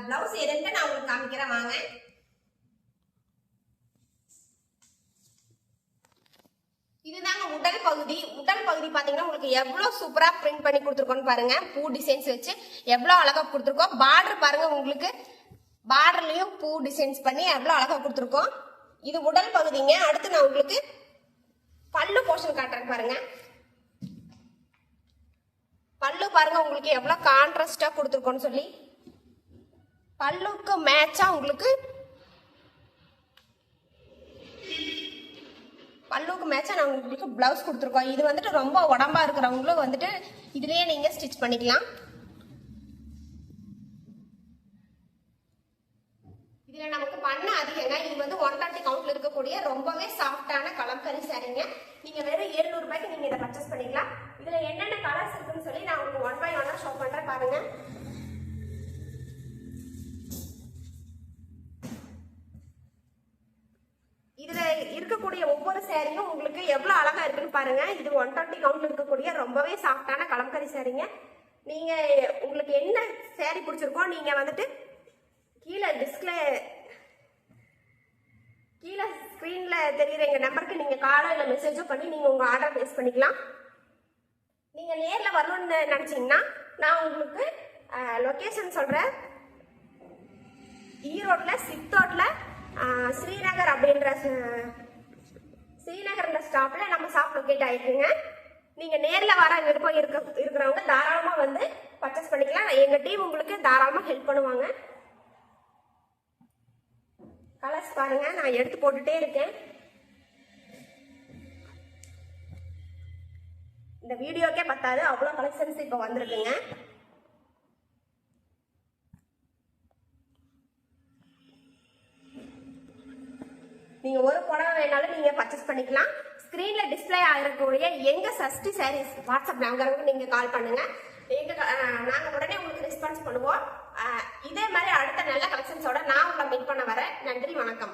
Blouse எதுன்னு நான் உங்களுக்கு காமிக்கிறேன் வாங்க. இதுதாங்க உடல் பகுதி. உடல் பகுதி பாத்தீங்கன்னா உங்களுக்கு எவ்வளவு சூப்பரா பிரிண்ட் பண்ணி கொடுத்துருக்கோன்னு பாருங்க. பூ டிசைன்ஸ் வச்சு எவ்வளவு அழகா கொடுத்துருக்கோம். பார்டர் பாருங்க, உங்களுக்கு பார்டர்லயும் பூ டிசைன்ஸ் பண்ணி எவ்வளவு அழகா கொடுத்துருக்கோம். இது உடல் பகுதிங்க. அடுத்து நான் உங்களுக்கு பல்லு போர்ஷன் காட்டுறேன் பாருங்க. பல்லு பாருங்க உங்களுக்கு எவ்வளவு கான்ட்ராஸ்டா கொடுத்துருக்கோன்னு சொல்லி, பல்லுக்கு மேட்சா உங்களுக்கு நான் உங்களுக்கு பிளவுஸ் கொடுத்துருக்கோம். இது வந்துட்டு ரொம்ப உடம்பா இருக்கிறவங்களும் வந்துட்டு இதுலயே நீங்க ஸ்டிச் பண்ணிக்கலாம். இதுல நமக்கு பண்ண அதிகங்க. இது வந்து 130 கவுண்ட்ல இருக்கக்கூடிய ரொம்பவே சாஃப்டான கலம்கரி சாரீங்க. நீங்க வெறும் 700 ரூபாய்க்கு நீங்க இதை பர்ச்சேஸ் பண்ணிக்கலாம். இதுல என்னென்ன கலர்ஸ் இருக்குன்னு சொல்லி நான் உங்களுக்கு 1 by 1 ஷோ பண்றேன் பாருங்க. இதுல இருக்கக்கூடிய ஒவ்வொரு சாரியும் உங்களுக்கு எவ்வளவு அழகா இருக்குன்னு பாருங்க. இது 130 கவுண்ட்ல இருக்கக்கூடிய ரொம்பவே சாஃப்டான கலம்கரி சாரீங்க. நீங்க உங்களுக்கு என்ன சாரி பிடிச்சிருக்கோ நீங்க வந்துட்டு கீழே ஸ்கிரீன்ல தெரியுற எங்க நம்பருக்கு நீங்க காலோ இல்ல மெசேஜோ பண்ணி நீங்க உங்க ஆர்டர் பிளேஸ் பண்ணிக்கலாம். நீங்க நேர்ல வரணும்னு நினைச்சீங்கன்னா நான் உங்களுக்கு லொகேஷன் சொல்றேன். ஈரோட்ல சித்தோட்ல ஸ்ரீநகர் அப்படின்ற ஸ்ரீநகர்ன்ற ஸ்டாப்ல நம்ம ஷாப் லொகேட் ஆயிருக்குங்க. நீங்க நேர்ல வர விருப்பம் இருக்கிறவங்க தாராளமா வந்து பர்ச்சேஸ் பண்ணிக்கலாம். எங்க டீம் உங்களுக்கு தாராளமா ஹெல்ப் பண்ணுவாங்க. கலர்ஸ் பாருங்க, நான் எடுத்து போட்டுட்டே இருக்கேன். இந்த வீடியோக்கே பத்தாது, அவ்வளவு கலெக்ஷன்ஸ் இப்ப வந்திருக்குங்க. நீங்க ஒரு புடவை வேணாலும் நீங்க பர்ச்சேஸ் பண்ணிக்கலாம். ஸ்கிரீன்ல டிஸ்பிளே ஆகக்கூடிய எங்க சஷ்டி சாரீஸ் வாட்ஸ்அப் நம்பருக்கு நீங்க கால் பண்ணுங்க. நாங்க உடனே உங்களுக்கு ரெஸ்பான்ஸ் பண்ணுவோம். இதே மாதிரி அடுத்த நல்ல கலெக்ஷன்ஸோட நான் உங்களை மீட் பண்ண வரேன். நன்றி, வணக்கம்.